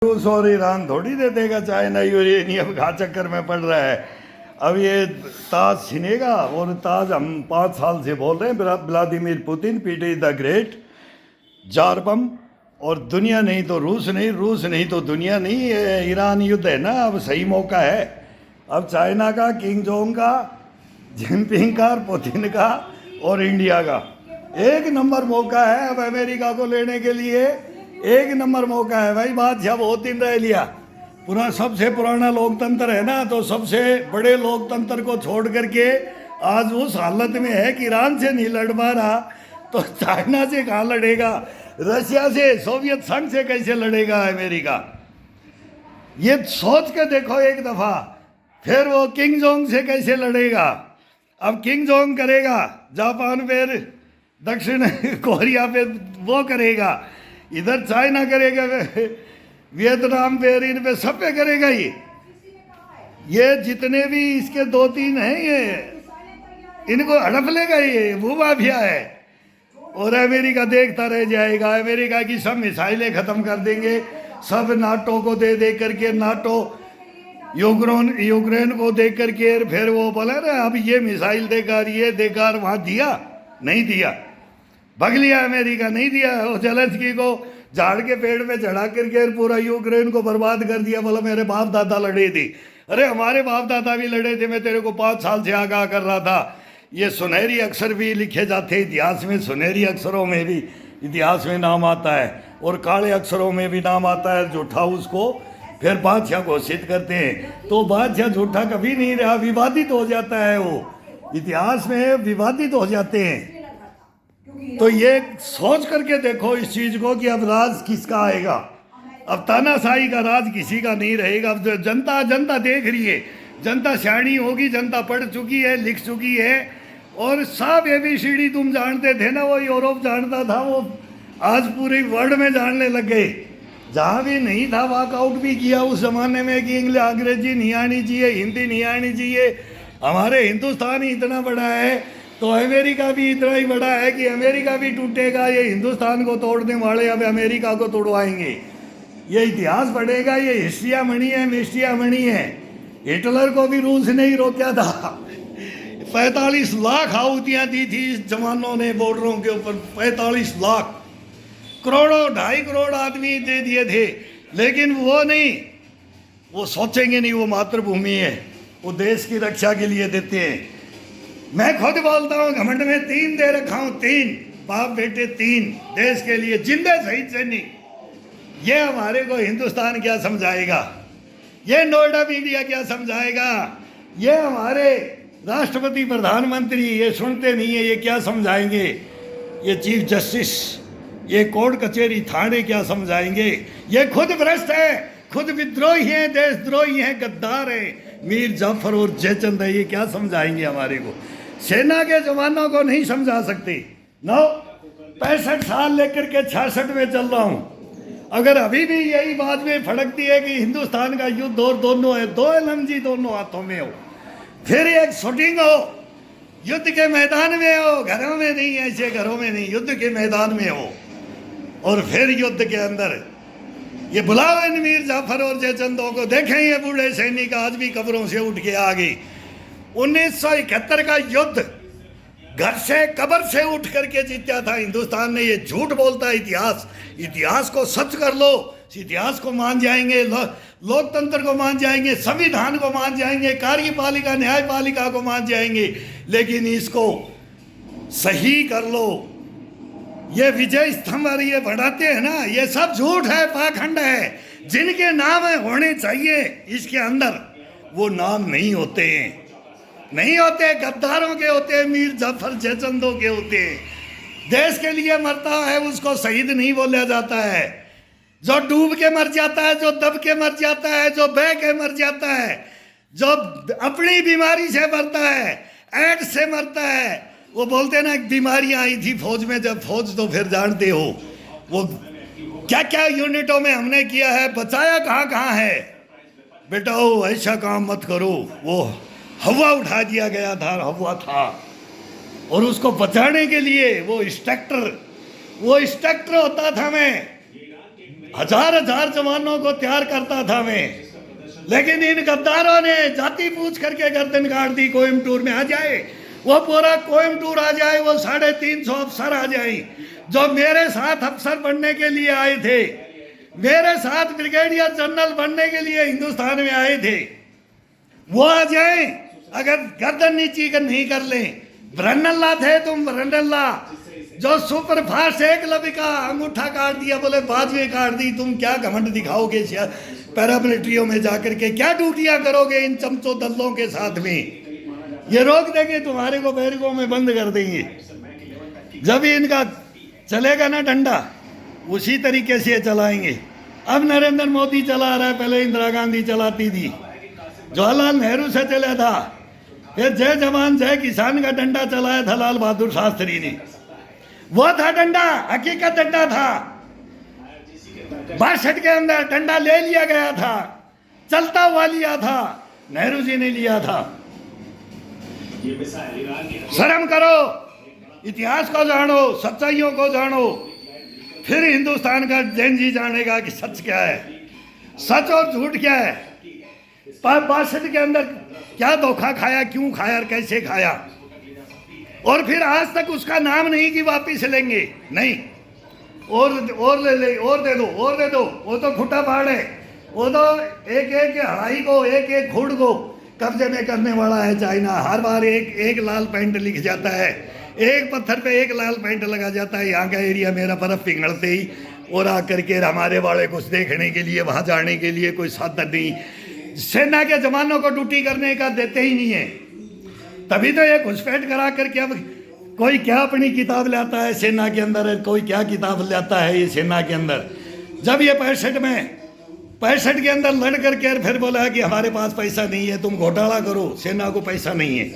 रूस और ईरान थोड़ी दे देगा, चाइना यूरेनियम का चक्कर में पड़ रहा है। अब ये ताज छीनेगा, और ताज हम 5 साल से बोल रहे हैं, व्लादिमीर पुतिन पीटी द ग्रेट जार बम, और दुनिया नहीं तो रूस नहीं, रूस नहीं तो दुनिया नहीं। ये ईरान युद्ध है ना, अब सही मौका है। अब चाइना का, किंग जोंग का, जिनपिंग का, पुतिन का और इंडिया का एक नंबर मौका है। अब अमेरिका को लेने के लिए एक नंबर मौका है भाई। बादशाह बहुत दिन रह लिया, पूरा सबसे पुराना लोकतंत्र है ना, तो सबसे बड़े लोकतंत्र को छोड़ करके आज उस हालत में है कि ईरान से नहीं लड़ पा रहा, तो चाइना से कहाँ लड़ेगा, रशिया से, सोवियत संघ से कैसे लड़ेगा अमेरिका। ये सोच के देखो एक दफा। फिर वो किंग जोंग से कैसे लड़ेगा। अब किंग जोंग करेगा जापान पे, दक्षिण कोरिया पे वो करेगा, इधर चाइना करेगा, वियतनाम पे, इन पे सब पे करेगा। ये जितने भी इसके 2-3 हैं, ये इनको हड़प लेगा, ये वो माफिया है। और अमेरिका देखता रह जाएगा। अमेरिका की सब मिसाइलें खत्म कर देंगे, सब नाटो को दे दे करके, नाटो यूक्रेन को दे करके, फिर वो बोला ना अब ये मिसाइल देगा, ये देगा, वहाँ दिया नहीं दिया, भग लिया अमेरिका, नहीं दिया। वो जेलेंस्की को झाड़ के पेड़ पे चढ़ा करके पूरा यूक्रेन को बर्बाद कर दिया। बोला मेरे बाप दादा लड़े थे। अरे हमारे बाप दादा भी लड़े थे, मैं तेरे को 5 साल से आगाह कर रहा था। ये सुनहरी अक्षर भी लिखे जाते इतिहास में, सुनहरी अक्षरों में भी इतिहास में नाम आता है, और काले अक्षरों में भी नाम आता है। झूठा उसको फिर बादशाह घोषित करते हैं, तो बादशाह झूठा कभी नहीं रहा, विवादित हो जाता है, वो इतिहास में विवादित हो जाते हैं। तो ये सोच करके देखो इस चीज को कि अब राज किसका आएगा। अब तानाशाही का राज किसी का नहीं रहेगा। अब जनता देख रही है, जनता सियाणी होगी, जनता पढ़ चुकी है, लिख चुकी है, और सब ABCD तुम जानते थे ना, वो यूरोप जानता था, वो आज पूरे वर्ल्ड में जानने लग गए। जहाँ भी नहीं था वॉकआउट भी किया उस जमाने में कि अंग्रेजी नहीं आनी चाहिए, हिंदी नहीं आनी चाहिए। हमारे हिंदुस्तान ही इतना बड़ा है, तो अमेरिका भी इतना ही बड़ा है कि अमेरिका भी टूटेगा। ये हिंदुस्तान को तोड़ने वाले अब अमेरिका को तोड़वाएंगे। ये इतिहास बढ़ेगा, ये हिस्ट्रिया मणि है, मिस्ट्रिया मणि है। हिटलर को भी रूस ने ही रोका था। 45 लाख आहुतियाँ दी थी इस जवानों ने बॉर्डरों के ऊपर, 45 लाख, करोड़ों 2.5 करोड़ आदमी दे दिए थे। लेकिन वो नहीं, वो सोचेंगे नहीं, वो मातृभूमि है, वो देश की रक्षा के लिए देते हैं। मैं खुद बोलता हूँ घमंड में 3 दे रखा हूँ, 3 बाप बेटे, 3 देश के लिए जिंदे शहीद सैनिक। ये हमारे को हिंदुस्तान क्या समझाएगा, ये नोएडा मीडिया क्या समझाएगा, ये हमारे राष्ट्रपति प्रधानमंत्री ये सुनते नहीं है, ये क्या समझाएंगे, ये चीफ जस्टिस, ये कोर्ट कचहरी थाने क्या समझाएंगे। ये खुद भ्रष्ट है, खुद विद्रोही हैं, देशद्रोही हैं, गद्दार हैं, मीर जाफर और जयचंद है, ये क्या समझाएंगे हमारे को। सेना के जवानों को नहीं समझा सकते। 65 साल लेकर के 66 में चल रहा हूँ, अगर अभी भी यही बात में फड़कती है कि हिंदुस्तान का युद्ध और दोनों है, 2 LMG दोनों हाथों में हो, फिर एक शूटिंग हो, युद्ध के मैदान में हो, घरों में नहीं, ऐसे घरों में नहीं, युद्ध के मैदान में हो, और फिर युद्ध के अंदर ये बुलाओ इन मीर जाफर और जयचंदों को। देखें ये बूढ़े सैनिक आज भी कब्रों से उठ के आ गए। 1971 का युद्ध घर से, कब्र से उठ करके जीता था हिंदुस्तान ने। ये झूठ बोलता है इतिहास, इतिहास को सच कर लो, इतिहास को मान जाएंगे, लोकतंत्र को मान जाएंगे, संविधान को मान जाएंगे, कार्यपालिका न्यायपालिका को मान जाएंगे, लेकिन इसको सही कर लो। ये विजय स्तंभ और ये बढ़ाते हैं ना, ये सब झूठ है, पाखंड है। जिनके नाम होने चाहिए इसके अंदर, वो नाम नहीं होते हैं, नहीं होते, गद्दारों के होते हैं, मीर जाफर जयचंदों के होते हैं। देश के लिए मरता है उसको शहीद नहीं बोला जाता है। जो डूब के मर जाता है, जो दब के मर जाता है, जो बह के मर जाता है, जो अपनी बीमारी से मरता है, एड्स से मरता है, वो बोलते ना बीमारियां आई थी फौज में, जब फौज तो फिर जानते हो वो क्या क्या यूनिटों में हमने किया है, बचाया कहाँ कहाँ है। बेटा वो ऐसा काम मत करो, वो हवा उठा दिया गया था, हवा था, और उसको बचाने के लिए वो इंस्ट्रक्टर होता था। मैं हजार हजार जवानों को तैयार करता था मैं, लेकिन इन गद्दारों ने जाति पूछ करके गर्दन काट दी। कोयम्बटूर में आ जाए, वो पूरा कोयम्बटूर आ जाए, वो 350 अफसर आ जाए जो मेरे साथ अफसर बनने के लिए आए थे, मेरे साथ ब्रिगेडियर जनरल बनने के लिए हिंदुस्तान में आए थे, वो आ जाए। अगर गर्दन नीची नहीं कर ले, ब्रनल्ला थे तुम, ब्रनल्ला जो सुपर फास्ट एकलव्य का अंगूठा काट दिया, बोले बाजुएं काट दी। तुम क्या घमंड दिखाओगे पैरामिलिट्रियों में जाकर के, क्या ड्यूटियां करोगे इन चमचो दल्लों के साथ में? ये रोक देंगे तुम्हारे को, बैरकों में बंद कर देंगे। जब इनका चलेगा ना डंडा, उसी तरीके से चलाएंगे। अब नरेंद्र मोदी चला रहा है, पहले इंदिरा गांधी चलाती थी, जवाहरलाल नेहरू से चला था, फिर जय जवान जय किसान का डंडा चलाया था लाल बहादुर शास्त्री ने। वो था डंडा, हकीकत डंडा था। 62 के अंदर डंडा ले लिया गया था, चलता हुआ लिया था, नेहरू जी ने लिया था। शर्म करो, इतिहास को जानो, सच्चाइयों को जानो, फिर हिंदुस्तान का जैन जी जानेगा कि सच क्या है, सच और झूठ क्या है। 62 के अंदर क्या धोखा खाया, क्यों खाया और कैसे खाया, और फिर आज तक उसका नाम नहीं कि वापिस लेंगे, नहीं। और ले और दे दो, और दे दो। वो तो खुटा पहाड़ है, वो तो एक एक हड़ाई को, एक एक खुड को कब्जे में करने वाला है चाइना। हर बार एक लाल पेंट लिख जाता है, एक पत्थर पे एक लाल पेंट लगा जाता है। यहाँ का एरिया मेरा बर्फ पिघलते ही और आकर के हमारे वाले कुछ देखने के लिए, वहाँ जाने के लिए कोई साधन नहीं। सेना के जवानों को ड्यूटी करने का देते ही नहीं है। तभी तो ये घुसपैठ करा करके अब कोई क्या अपनी किताब लाता है सेना के अंदर, कोई क्या किताब लाता है ये सेना के अंदर। जब ये 65 के अंदर लड़ करके फिर बोला कि हमारे पास पैसा नहीं है, तुम घोटाला करो, सेना को पैसा नहीं है,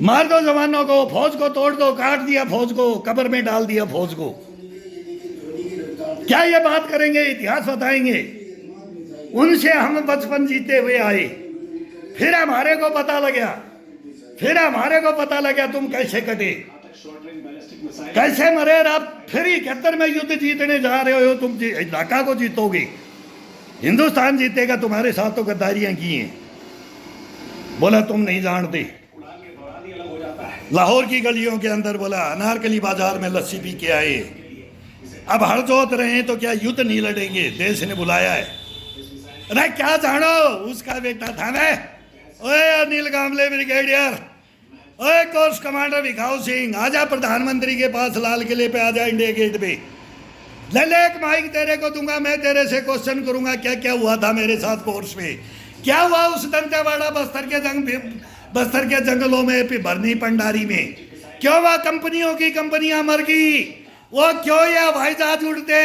मार दो जवानों को, फौज को तोड़ दो, काट दिया फौज को, कब्र में डाल दिया फौज को। क्या ये बात करेंगे? इतिहास बताएंगे। उनसे हम बचपन जीते हुए आए, फिर हमारे को पता लगा तुम कैसे कटे, कैसे मरे। आप फिर 71 में युद्ध जीतने जा रहे हो, तुम इलाका को जीतोगे, हिंदुस्तान जीतेगा। तुम्हारे साथ तो गद्दारियां की हैं। बोला तुम नहीं जानते। लाहौर की गलियों के अंदर बोला अनारकली बाजार में लस्सी पी के आए, अब हर जोत रहे हैं तो क्या युद्ध नहीं लड़ेंगे? देश ने बुलाया है। अरे क्या जानो, उसका बेटा था मैं, ओए अनिल कांबले ब्रिगेडियर, ओए कोर्स कमांडर भिखाऊ सिंह, आजा प्रधानमंत्री के पास, लाल किले पे आजा, इंडिया गेट पे ले ले, एक माइक तेरे को दूंगा, मैं तेरे से क्वेश्चन करूंगा क्या क्या हुआ था मेरे साथ कोर्स में, क्या हुआ उस दंतेवाड़ा बस्तर के जंगलों में, भरनी पंडारी में, क्यों वह कंपनियां मर गई, वो क्यों ये हवाई जहाज उड़ते,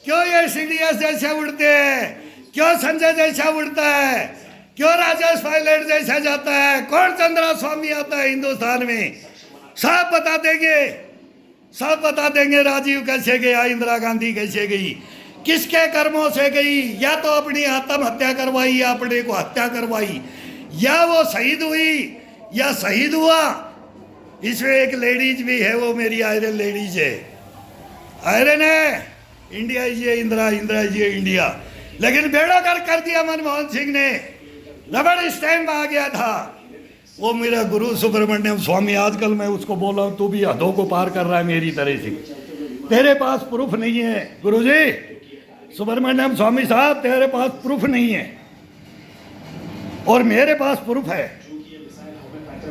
क्यों ये सीडीएस जैसे उड़ते, क्यों संजय जैसा उड़ता है, क्यों राजेश पायलट जैसा जाता है, कौन चंद्रा स्वामी आता है हिंदुस्तान में, सब बता देंगे। राजीव कैसे गया, इंदिरा गांधी कैसे गई, किसके कर्मों से गई, या तो अपनी आत्महत्या करवाई या अपने को हत्या करवाई, या वो शहीद हुई या शहीद हुआ। इसमें एक लेडीज भी है, वो मेरी आयरन लेडीज है, आयरन है, India is Indira, Indira is India. लेकिन बेड़ा कर दिया मनमोहन सिंह ने, रबड़ स्टैंप आ गया था। वो मेरा गुरु सुब्रमण्यम स्वामी, आजकल मैं उसको बोल रहा हूँ तू भी हदों को पार कर रहा है मेरी तरह से, तेरे पास प्रूफ नहीं है। गुरुजी सुब्रमण्यम स्वामी साहब, तेरे पास प्रूफ नहीं है और मेरे पास प्रूफ है।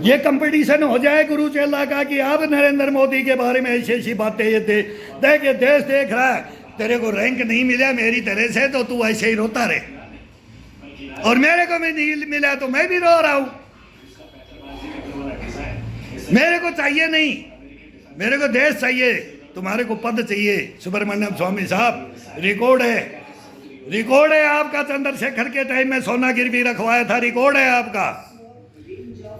ये कंपटीशन हो जाए गुरु चेला का कि अब नरेंद्र मोदी के बारे में ऐसी ऐसी बातें ये देख देश देख रहा है, तेरे को रैंक नहीं मिला मेरी तरह से तो तू ऐसे ही रोता रहे, और मेरे को भी नहीं मिला तो मैं भी रो रहा हूं। मेरे को चाहिए नहीं, मेरे को देश चाहिए, तुम्हारे को पद चाहिए। सुब्रमण्यम स्वामी साहब, रिकॉर्ड है आपका, चंद्रशेखर के टाइम में सोना गिरवी रखवाया था, रिकॉर्ड है आपका।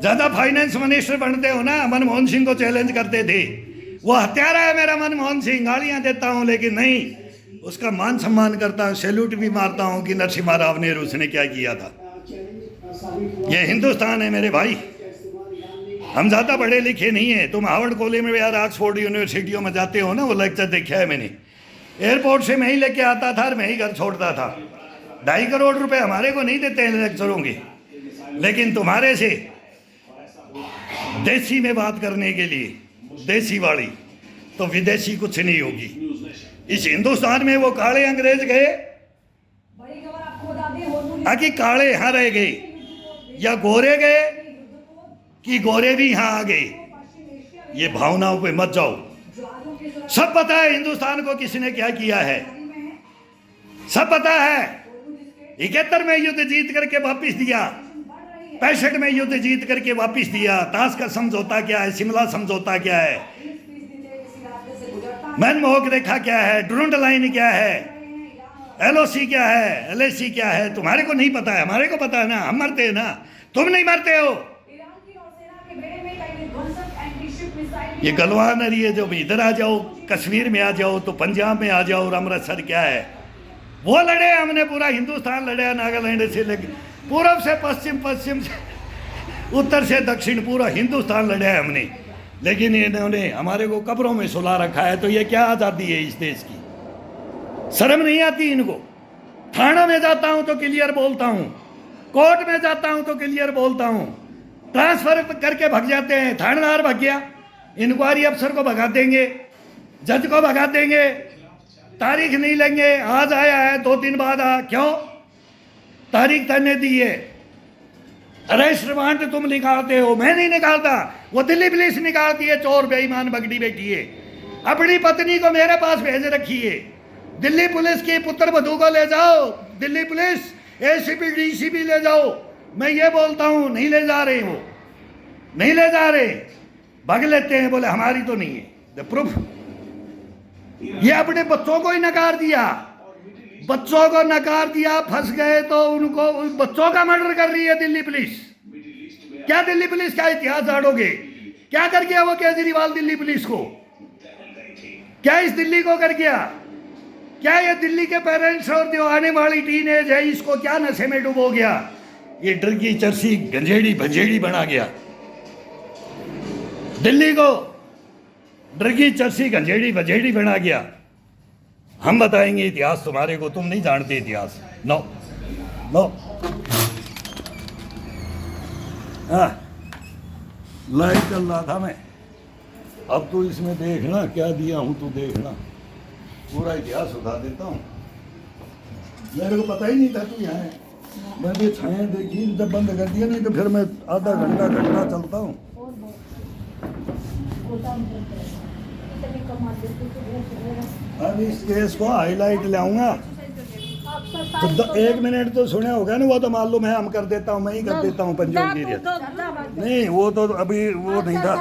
ज्यादा फाइनेंस मिनिस्टर बनते हो ना, मनमोहन सिंह को चैलेंज करते थे, वो हत्यारा है मेरा मनमोहन सिंह, गालियां देता हूं लेकिन नहीं, उसका मान सम्मान करता हूं, सैल्यूट भी मारता हूं कि नरसिम्हा राव ने उसने क्या किया था। ये हिंदुस्तान है मेरे भाई, हम ज़्यादा पढ़े लिखे नहीं हैं। तुम हार्वर्ड कॉलेज में या ऑक्सफोर्ड यूनिवर्सिटियों में जाते हो ना, वो लेक्चर देखा है मैंने, एयरपोर्ट से मैं ही लेके आता था और मैं ही घर छोड़ता था। 2.5 करोड़ रुपए हमारे को नहीं देते हैं लेक्चरों के, लेकिन तुम्हारे से देसी में बात करने के लिए, देसी वाली, तो विदेशी कुछ नहीं होगी। इस हिंदुस्तान में वो काले अंग्रेज गए, आखिर काले यहाँ रह गए या गोरे गए कि गोरे भी यहाँ आ गए। ये भावनाओं पे मत जाओ। सब पता है हिंदुस्तान को किसने क्या किया है, सब पता है। 71 में युद्ध जीत करके वापिस दिया, 65 में युद्ध जीत करके वापिस दिया। ताश का समझौता क्या है, शिमला समझौता क्या है, मनमोहक रेखा क्या है, ड्रूंड लाइन क्या है, LOC क्या है, LAC क्या है, तुम्हारे को नहीं पता है, हमारे को पता है ना। हम मरते हैं ना, तुम नहीं मरते हो। ये गलवान रही है जो भी इधर आ जाओ, कश्मीर में आ जाओ तो पंजाब में आ जाओ, और अमृतसर क्या है वो लड़े हमने, पूरा हिंदुस्तान लड़े, नागालैंड से लेकर पूर्व से पश्चिम, पश्चिम से उत्तर से दक्षिण, पूरा हिंदुस्तान लड़े है हमने। लेकिन इन्होंने हमारे को कब्रों में सुला रखा है। तो ये क्या आज़ादी है इस देश की? शर्म नहीं आती इनको? थाना में जाता हूं तो क्लियर बोलता हूं, कोर्ट में जाता हूं तो क्लियर बोलता हूं, ट्रांसफर करके भग जाते हैं। थानेदार भग गया, इंक्वायरी अफसर को भगा देंगे, जज को भगा देंगे, तारीख नहीं लेंगे। आज आया है 2 दिन बाद क्यों तारीख तय दी है? अरेस्ट वारंट तुम निकालते हो, मैं नहीं निकालता, वो दिल्ली पुलिस निकालती है। चोर बेईमान बगड़ी बैठी है, अपनी पत्नी को मेरे पास भेज रखी है। दिल्ली पुलिस की पुत्र वधू को ले जाओ, दिल्ली पुलिस ACP DCP ले जाओ। मैं ये बोलता हूँ नहीं ले जा रहे, वो नहीं ले जा रहे, भाग लेते हैं, बोले हमारी तो नहीं है। द प्रूफ, ये अपने बच्चों को ही नकार दिया, बच्चों को नकार दिया, फंस गए तो उनको, उन बच्चों का मर्डर कर रही है दिल्ली पुलिस। क्या दिल्ली पुलिस का इतिहास झाड़ोगे? क्या कर गया वो केजरीवाल दिल्ली पुलिस को? क्या इस दिल्ली को कर गया? क्या ये दिल्ली के पेरेंट्स और जो आने वाली टीनेज है इसको क्या नशे में डुबो गया? ये ड्रगी चरसी गंजेड़ी भंजेड़ी बना गया दिल्ली को, ड्रगी चरसी गंजेड़ी भंजेड़ी बना गया। हम बताएंगे इतिहास तुम्हारे को, तुम नहीं जानते इतिहास। नो नो, हाँ लाइव चल रहा था मैं, अब तो इसमें देखना क्या दिया हूं, तो देखना पूरा इतिहास उठा देता हूँ। मेरे को पता ही नहीं था तू यहाँ है, मैंने छाया देखी, जब बंद कर दिया, नहीं तो फिर मैं आधा घंटा चलता हूँ। अब इस केस को हाईलाइट लाऊंगा तो 1 मिनट तो सुने होगा ना, वो तो मालूम है, हम कर देता हूँ, मैं ही कर देता हूँ पंजाब की। नहीं वो तो अभी वो नहीं था।